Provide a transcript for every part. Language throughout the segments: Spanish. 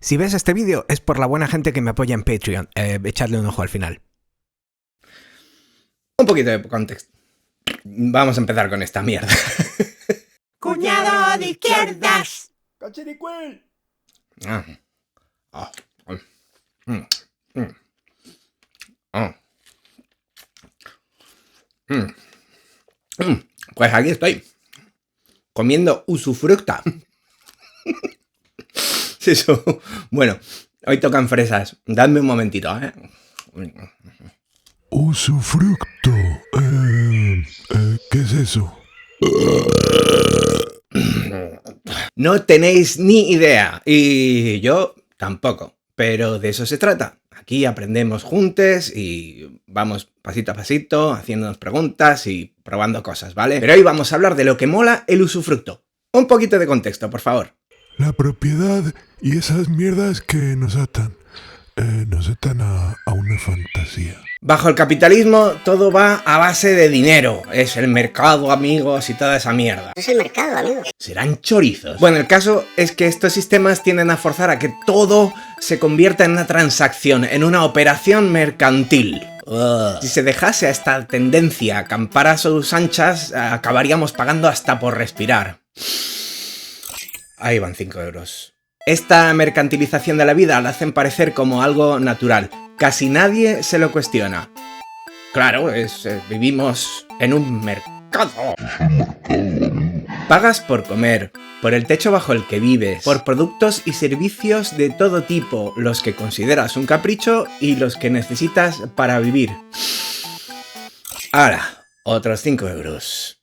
Si ves este vídeo es por la buena gente que me apoya en Patreon. Echadle un ojo al final. Un poquito de contexto. Vamos a empezar con esta mierda. ¡Cuñado de izquierdas! ¡Cachiricuel! Pues aquí estoy, comiendo usufructa. Eso. Bueno, hoy tocan fresas. Dadme un momentito, ¿eh? Usufructo. ¿Qué es eso? No tenéis ni idea. Y yo tampoco. Pero de eso se trata. Aquí aprendemos juntos y vamos pasito a pasito, haciéndonos preguntas y probando cosas, ¿vale? Pero hoy vamos a hablar de lo que mola el usufructo. Un poquito de contexto, por favor. La propiedad y esas mierdas que nos atan. Nos atan a una fantasía. Bajo el capitalismo todo va a base de dinero. Es el mercado, amigos, y toda esa mierda. Es el mercado, amigo. Serán chorizos. Bueno, el caso es que estos sistemas tienden a forzar a que todo se convierta en una transacción, en una operación mercantil. Si se dejase a esta tendencia acampar a sus anchas, acabaríamos pagando hasta por respirar. Ahí van 5 euros. Esta mercantilización de la vida la hacen parecer como algo natural. Casi nadie se lo cuestiona. Claro, vivimos en un mercado. Pagas por comer, por el techo bajo el que vives, por productos y servicios de todo tipo, los que consideras un capricho y los que necesitas para vivir. Ahora, otros 5 euros.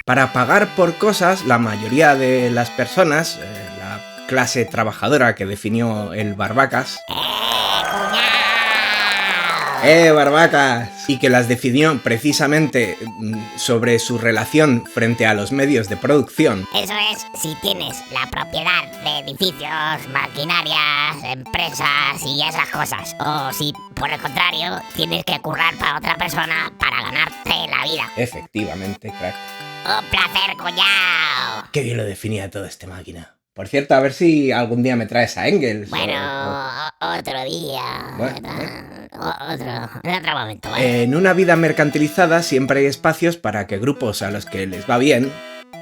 Para pagar por cosas, la mayoría de las personas, la clase trabajadora que definió el Barbacas... Barbacas! Y que las definió precisamente sobre su relación frente a los medios de producción. Eso es, si tienes la propiedad de edificios, maquinarias, empresas y esas cosas. O si, por el contrario, tienes que currar para otra persona para ganarte la vida. Efectivamente, crack. ¡Un placer, cuñado! Qué bien lo definía toda esta máquina. Por cierto, a ver si algún día me traes a Engels. Bueno, otro día. En otro momento, ¿vale? En una vida mercantilizada siempre hay espacios para que grupos a los que les va bien,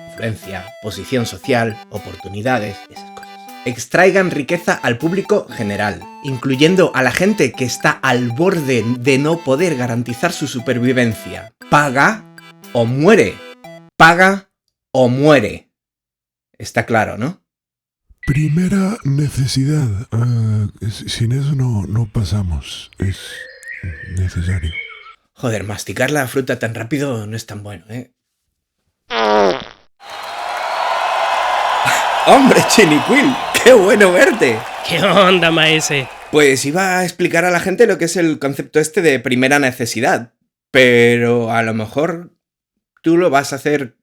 influencia, posición social, oportunidades, esas cosas, extraigan riqueza al público general, incluyendo a la gente que está al borde de no poder garantizar su supervivencia. Paga o muere. Paga o muere. Está claro, ¿no? Primera necesidad. Sin eso no pasamos. Es necesario. Joder, masticar la fruta tan rápido no es tan bueno, ¿eh? ¡Hombre, Chinicuil! ¡Qué bueno verte! ¿Qué onda, maese? Pues iba a explicar a la gente lo que es el concepto este de primera necesidad. Pero a lo mejor tú lo vas a hacer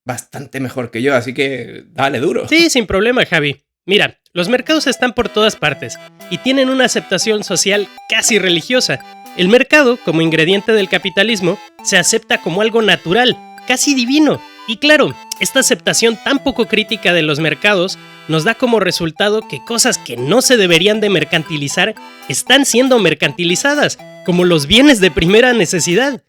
bastante mejor que yo, así que dale duro. Sí, sin problema, Javi. Mira, los mercados están por todas partes y tienen una aceptación social casi religiosa. El mercado, como ingrediente del capitalismo, se acepta como algo natural, casi divino. Y claro, esta aceptación tan poco crítica de los mercados nos da como resultado que cosas que no se deberían de mercantilizar están siendo mercantilizadas, como los bienes de primera necesidad.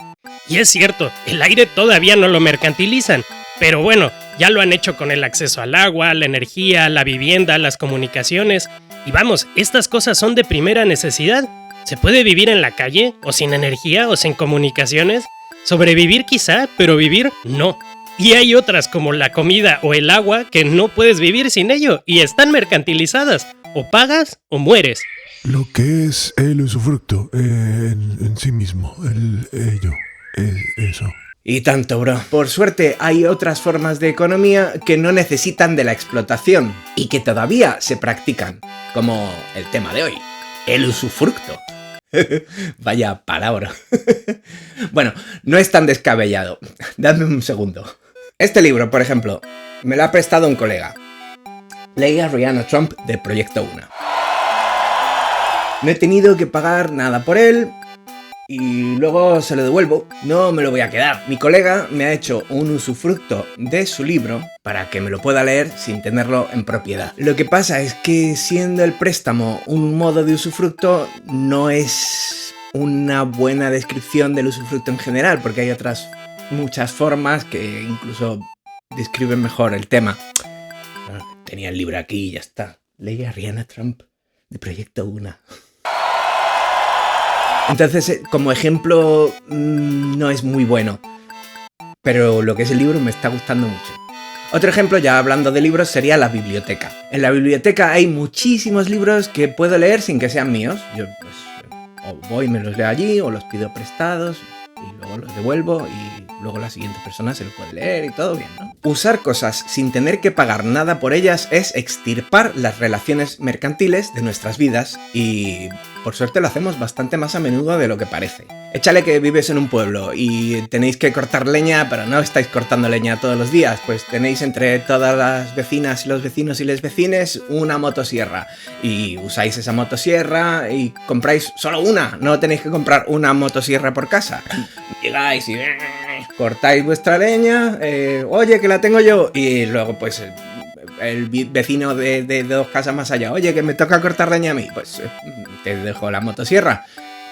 Y es cierto, el aire todavía no lo mercantilizan, pero bueno, ya lo han hecho con el acceso al agua, la energía, la vivienda, las comunicaciones. Y vamos, estas cosas son de primera necesidad. ¿Se puede vivir en la calle, o sin energía, o sin comunicaciones? Sobrevivir quizá, pero vivir no. Y hay otras como la comida o el agua que no puedes vivir sin ello y están mercantilizadas. O pagas o mueres. Lo que es el usufructo en sí mismo. Ello. Eso. Y tanto, bro. Por suerte hay otras formas de economía que no necesitan de la explotación y que todavía se practican, como el tema de hoy, el usufructo. Vaya palabra. Bueno, no es tan descabellado. Dadme un segundo. Este libro, por ejemplo, me lo ha prestado un colega. Leí a Rihanna Trump de Proyecto 1. No he tenido que pagar nada por él. y luego se lo devuelvo. No me lo voy a quedar. Mi colega me ha hecho un usufructo de su libro para que me lo pueda leer sin tenerlo en propiedad. Lo que pasa es que siendo el préstamo un modo de usufructo, no es una buena descripción del usufructo en general, porque hay otras muchas formas que incluso describen mejor el tema. Tenía el libro aquí y ya está. Leí a Rihanna Trump de Proyecto Una. Entonces, como ejemplo, no es muy bueno. Pero lo que es el libro me está gustando mucho. Otro ejemplo, ya hablando de libros, sería la biblioteca. En la biblioteca hay muchísimos libros que puedo leer sin que sean míos. Yo pues, o voy y me los leo allí, o los pido prestados, y luego los devuelvo, y luego la siguiente persona se los puede leer y todo bien, ¿no? Usar cosas sin tener que pagar nada por ellas es extirpar las relaciones mercantiles de nuestras vidas y, por suerte, lo hacemos bastante más a menudo de lo que parece. Échale que vives en un pueblo y tenéis que cortar leña, pero no estáis cortando leña todos los días, pues tenéis entre todas las vecinas y los vecinos y les vecines una motosierra y usáis esa motosierra y compráis solo una, no tenéis que comprar una motosierra por casa. Llegáis y cortáis vuestra leña, oye, que la tengo yo, y luego pues el vecino de 2 casas más allá, oye, que me toca cortar leña a mí, pues te dejo la motosierra.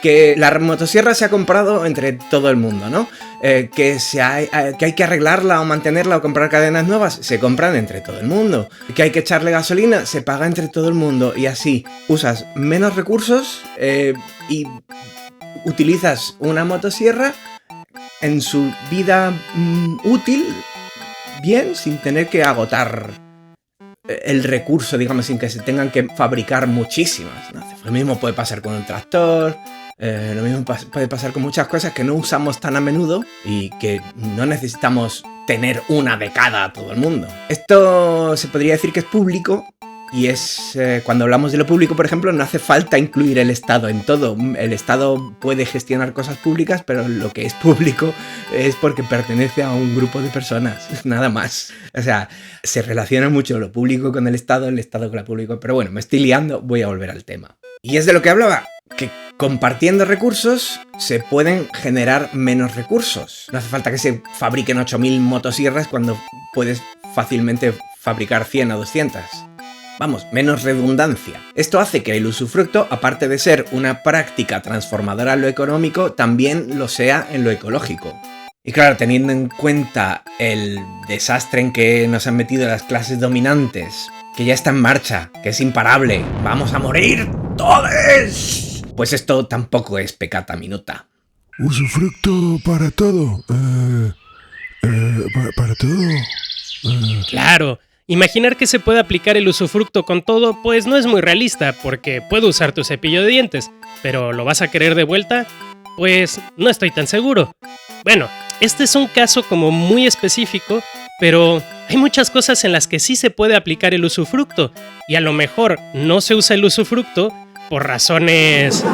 Que la motosierra se ha comprado entre todo el mundo, ¿no? Que hay que arreglarla o mantenerla o comprar cadenas nuevas, se compran entre todo el mundo. Que hay que echarle gasolina, se paga entre todo el mundo. Y así usas menos recursos y utilizas una motosierra en su vida útil, bien, sin tener que agotar el recurso, digamos, sin que se tengan que fabricar muchísimas, ¿no? Lo mismo puede pasar con un tractor. Lo mismo puede pasar con muchas cosas que no usamos tan a menudo y que no necesitamos tener una de cada a todo el mundo. Esto se podría decir que es público y es cuando hablamos de lo público, por ejemplo, no hace falta incluir el Estado en todo. El Estado puede gestionar cosas públicas, pero lo que es público es porque pertenece a un grupo de personas, nada más. O sea, se relaciona mucho lo público con el Estado con lo público, pero bueno, me estoy liando, voy a volver al tema. Y es de lo que hablaba, que compartiendo recursos se pueden generar menos recursos. No hace falta que se fabriquen 8000 motosierras cuando puedes fácilmente fabricar 100 o 200. Vamos, menos redundancia. Esto hace que el usufructo, aparte de ser una práctica transformadora en lo económico, también lo sea en lo ecológico. Y claro, teniendo en cuenta el desastre en que nos han metido las clases dominantes, que ya está en marcha, que es imparable, ¡vamos a morir todos! Pues esto tampoco es peccata minuta. Usufructo para todo. Para todo. Claro, imaginar que se puede aplicar el usufructo con todo, pues no es muy realista, porque puedo usar tu cepillo de dientes, pero ¿lo vas a querer de vuelta? Pues no estoy tan seguro. Bueno, este es un caso como muy específico, pero hay muchas cosas en las que sí se puede aplicar el usufructo, y a lo mejor no se usa el usufructo por razones...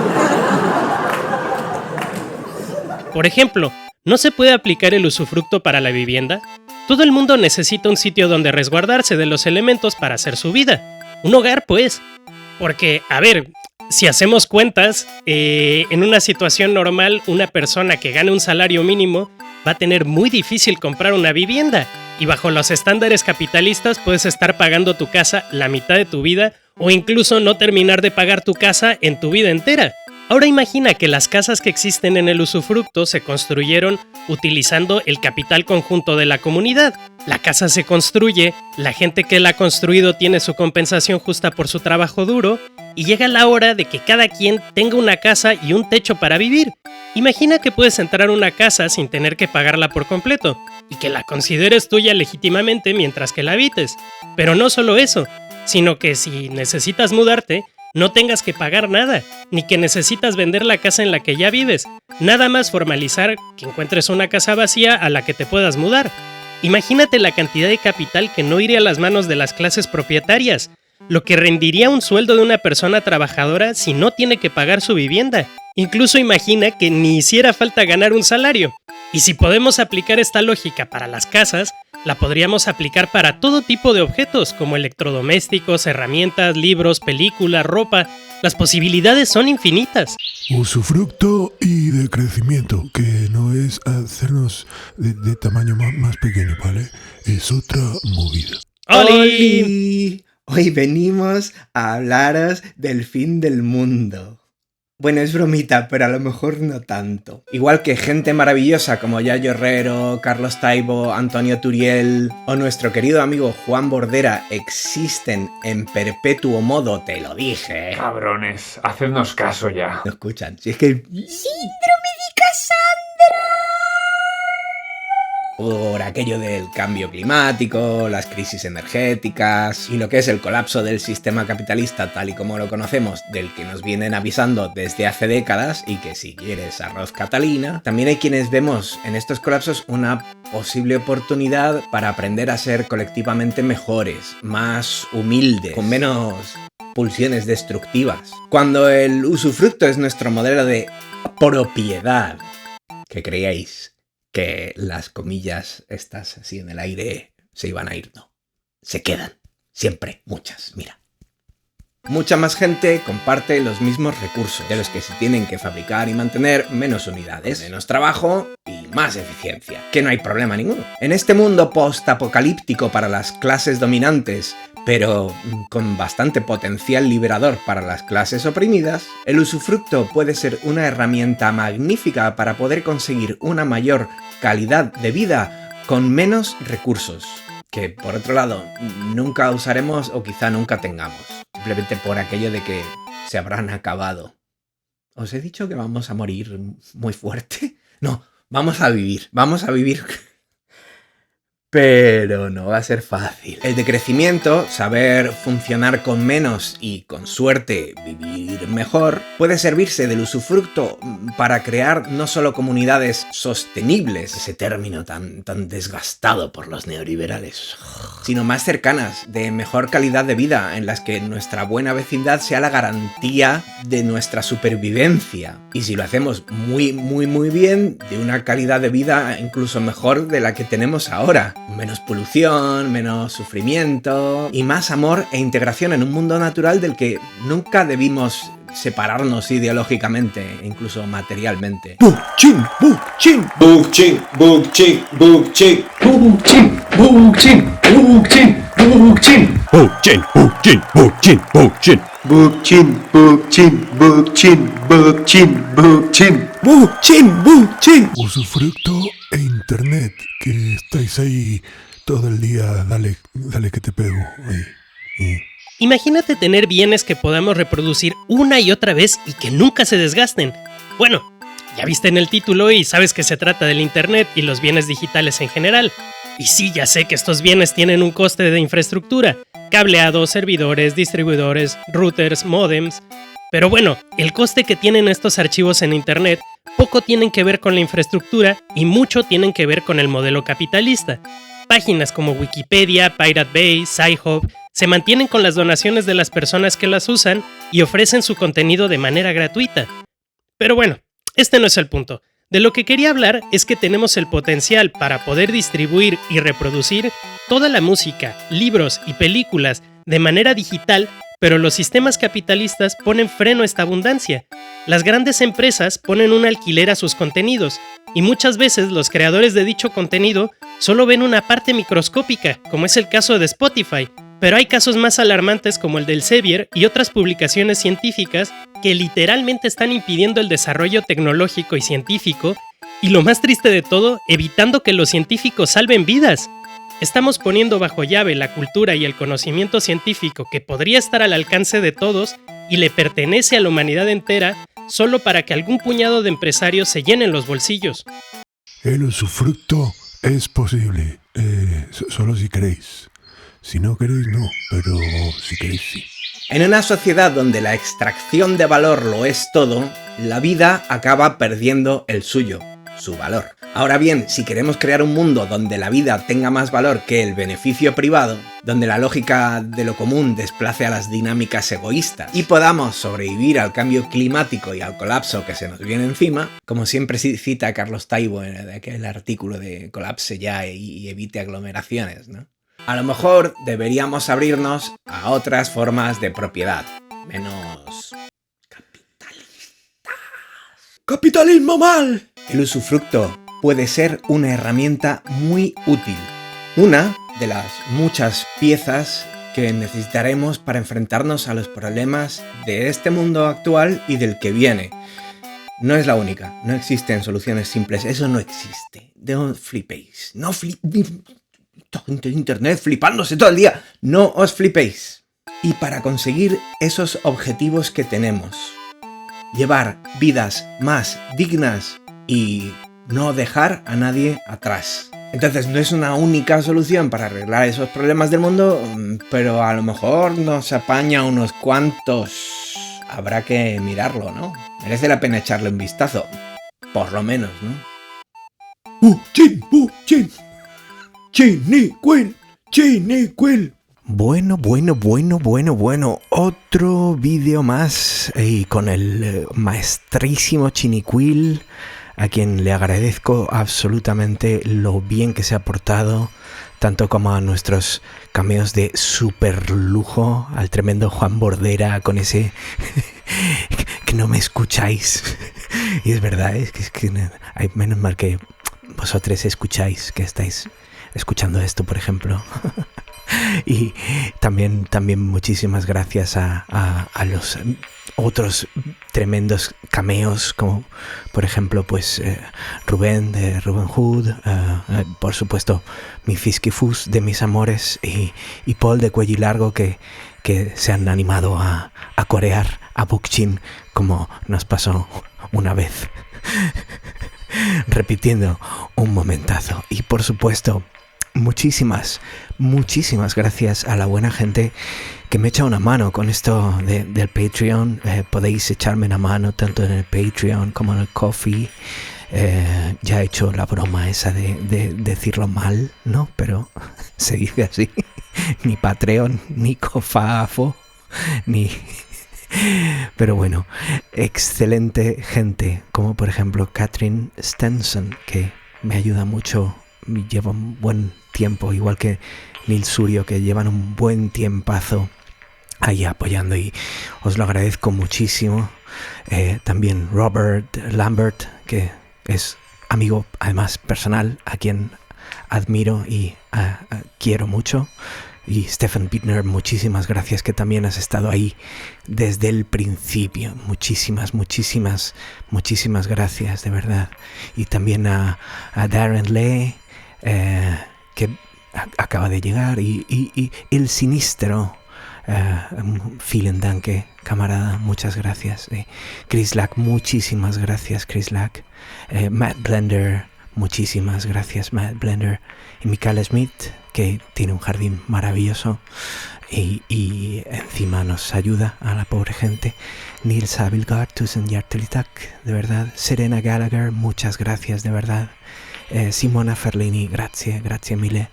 Por ejemplo, ¿no se puede aplicar el usufructo para la vivienda? Todo el mundo necesita un sitio donde resguardarse de los elementos para hacer su vida. Un hogar, pues. Porque, a ver, si hacemos cuentas, en una situación normal, una persona que gane un salario mínimo va a tener muy difícil comprar una vivienda. Y bajo los estándares capitalistas puedes estar pagando tu casa la mitad de tu vida o incluso no terminar de pagar tu casa en tu vida entera. Ahora imagina que las casas que existen en el usufructo se construyeron utilizando el capital conjunto de la comunidad. La casa se construye, la gente que la ha construido tiene su compensación justa por su trabajo duro y llega la hora de que cada quien tenga una casa y un techo para vivir. Imagina que puedes entrar a una casa sin tener que pagarla por completo y que la consideres tuya legítimamente mientras que la habites. Pero no solo eso, sino que si necesitas mudarte, no tengas que pagar nada, ni que necesitas vender la casa en la que ya vives. Nada más formalizar que encuentres una casa vacía a la que te puedas mudar. Imagínate la cantidad de capital que no iría a las manos de las clases propietarias, lo que rendiría un sueldo de una persona trabajadora si no tiene que pagar su vivienda. Incluso imagina que ni hiciera falta ganar un salario. Y si podemos aplicar esta lógica para las casas, la podríamos aplicar para todo tipo de objetos, como electrodomésticos, herramientas, libros, películas, ropa. Las posibilidades son infinitas. Usufructo y de crecimiento, que no es hacernos de tamaño más pequeño, ¿vale? Es otra movida. ¡Oli! Hoy venimos a hablaros del fin del mundo. Bueno, es bromita, pero a lo mejor no tanto. Igual que gente maravillosa como Yayo Herrero, Carlos Taibo, Antonio Turiel o nuestro querido amigo Juan Bordera existen en perpetuo modo, te lo dije. Cabrones, hacednos caso ya. No escuchan, si es que... ¡Síndrome de Cassandra! Por aquello del cambio climático, las crisis energéticas y lo que es el colapso del sistema capitalista tal y como lo conocemos, del que nos vienen avisando desde hace décadas y que si quieres arroz Catalina, también hay quienes vemos en estos colapsos una posible oportunidad para aprender a ser colectivamente mejores, más humildes, con menos pulsiones destructivas. Cuando el usufructo es nuestro modelo de propiedad, ¿qué creíais? Que las comillas estas así en el aire se iban a ir, no. Se quedan. Siempre. Muchas. Mira. Mucha más gente comparte los mismos recursos, de los que se tienen que fabricar y mantener menos unidades, menos trabajo y más eficiencia. Que no hay problema ninguno. En este mundo post-apocalíptico para las clases dominantes, pero con bastante potencial liberador para las clases oprimidas, el usufructo puede ser una herramienta magnífica para poder conseguir una mayor calidad de vida con menos recursos, que por otro lado nunca usaremos o quizá nunca tengamos, simplemente por aquello de que se habrán acabado. ¿Os he dicho que vamos a morir muy fuerte? No, vamos a vivir. Pero no va a ser fácil. El decrecimiento, saber funcionar con menos y, con suerte, vivir mejor, puede servirse del usufructo para crear no solo comunidades sostenibles, ese término tan desgastado por los neoliberales, sino más cercanas, de mejor calidad de vida, en las que nuestra buena vecindad sea la garantía de nuestra supervivencia. Y si lo hacemos muy bien, de una calidad de vida incluso mejor de la que tenemos ahora. Menos polución, menos sufrimiento y más amor e integración en un mundo natural del que nunca debimos separarnos ideológicamente e incluso materialmente. ¡Buchin! ¡Buchin! Buchin, buchin, buchin. Buchin, buchin, buchin, buchin. Buchin, buchin, buchin, buchin. Buchin, buchin, buchin, buchin, buchin. ¡Buchin! ¡Buchin! Usufructo e internet, que estáis ahí todo el día, dale que te pego. Imagínate tener bienes que podamos reproducir una y otra vez y que nunca se desgasten. Bueno, ya viste en el título y sabes que se trata del internet y los bienes digitales en general. Y sí, ya sé que estos bienes tienen un coste de infraestructura, cableados, servidores, distribuidores, routers, módems. Pero bueno, el coste que tienen estos archivos en internet poco tienen que ver con la infraestructura y mucho tienen que ver con el modelo capitalista. Páginas como Wikipedia, Pirate Bay, Sci-Hub se mantienen con las donaciones de las personas que las usan y ofrecen su contenido de manera gratuita. Pero bueno, este no es el punto. De lo que quería hablar es que tenemos el potencial para poder distribuir y reproducir toda la música, libros y películas de manera digital, pero los sistemas capitalistas ponen freno a esta abundancia. Las grandes empresas ponen un alquiler a sus contenidos y muchas veces los creadores de dicho contenido solo ven una parte microscópica, como es el caso de Spotify. Pero hay casos más alarmantes como el del Elsevier y otras publicaciones científicas que literalmente están impidiendo el desarrollo tecnológico y científico y, lo más triste de todo, evitando que los científicos salven vidas. Estamos poniendo bajo llave la cultura y el conocimiento científico que podría estar al alcance de todos y le pertenece a la humanidad entera solo para que algún puñado de empresarios se llenen los bolsillos. El usufructo es posible, solo si queréis. Si no queréis, no, pero si queréis, sí. En una sociedad donde la extracción de valor lo es todo, la vida acaba perdiendo el suyo. su valor. Ahora bien, si queremos crear un mundo donde la vida tenga más valor que el beneficio privado, donde la lógica de lo común desplace a las dinámicas egoístas y podamos sobrevivir al cambio climático y al colapso que se nos viene encima, como siempre cita a Carlos Taibo en aquel artículo de Colapse ya y evite aglomeraciones, ¿no? A lo mejor deberíamos abrirnos a otras formas de propiedad, menos capitalistas. ¡Capitalismo mal! El usufructo puede ser una herramienta muy útil. Una de las muchas piezas que necesitaremos para enfrentarnos a los problemas de este mundo actual y del que viene. No es la única, no existen soluciones simples, eso no existe. No flipéis, no flipéis. Gente de internet flipándose todo el día. No os flipéis. Y para conseguir esos objetivos que tenemos, llevar vidas más dignas y no dejar a nadie atrás. Entonces no es una única solución para arreglar esos problemas del mundo, pero a lo mejor nos apaña unos cuantos. Habrá que mirarlo, ¿no? Merece la pena echarle un vistazo. Por lo menos, ¿no? Chin, Chinicuil. Bueno. Otro vídeo más y con el maestrísimo Chinicuil, a quien le agradezco absolutamente lo bien que se ha portado, tanto como a nuestros cameos de super lujo, al tremendo Juan Bordera con ese que no me escucháis. Y es verdad, es que hay menos mal que vosotros escucháis, que estáis escuchando esto, por ejemplo. Y también muchísimas gracias a los otros tremendos cameos, como por ejemplo pues Rubén de Rubén Hood, por supuesto mi Fiskifus de mis amores y Paul de Cuello Largo, que se han animado a corear a Bookchin como nos pasó una vez repitiendo un momentazo. Y por supuesto muchísimas gracias a la buena gente que me echa una mano con esto del Patreon. Podéis echarme una mano tanto en el Patreon como en el Ko-fi. Ya he hecho la broma esa de decirlo mal, ¿no? Pero se dice así. Ni Patreon, ni Kofafo, ni... Pero bueno, excelente gente, como por ejemplo Catherine Stenson, que me ayuda mucho. Lleva un buen tiempo, igual que Neil Surio, que llevan un buen tiempazo ahí apoyando, y os lo agradezco muchísimo. También Robert Lambert, que es amigo además personal, a quien admiro y quiero mucho. Y Stephen Bittner, muchísimas gracias, que también has estado ahí desde el principio. Muchísimas gracias, de verdad. Y también a Darren Lee, que acaba de llegar, y el Sinistro, vielen Danke, camarada, muchas gracias. Chris Lack, muchísimas gracias, Chris Lack. Matt Blender, muchísimas gracias, Matt Blender. Y Michael Smith, que tiene un jardín maravilloso y encima nos ayuda a la pobre gente. Nils Abilgard, tusen hjertelig takk, de verdad. Serena Gallagher, muchas gracias, de verdad. Simona Ferlini, grazie mille.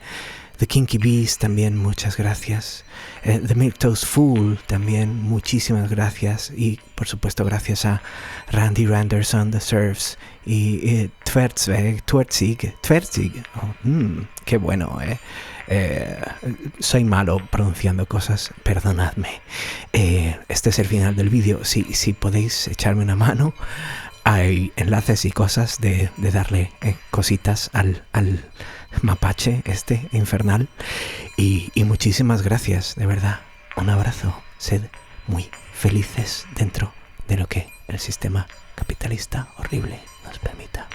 The Kinky Beast, también muchas gracias. The Milktoast Fool, también muchísimas gracias. Y por supuesto gracias a Randy Randerson, The Surfs, y Tverzig. Oh, qué bueno, soy malo pronunciando cosas, perdonadme. Este es el final del vídeo. Si podéis echarme una mano, hay enlaces y cosas de darle cositas al mapache este infernal, y muchísimas gracias, de verdad. Un abrazo, sed muy felices dentro de lo que el sistema capitalista horrible nos permita.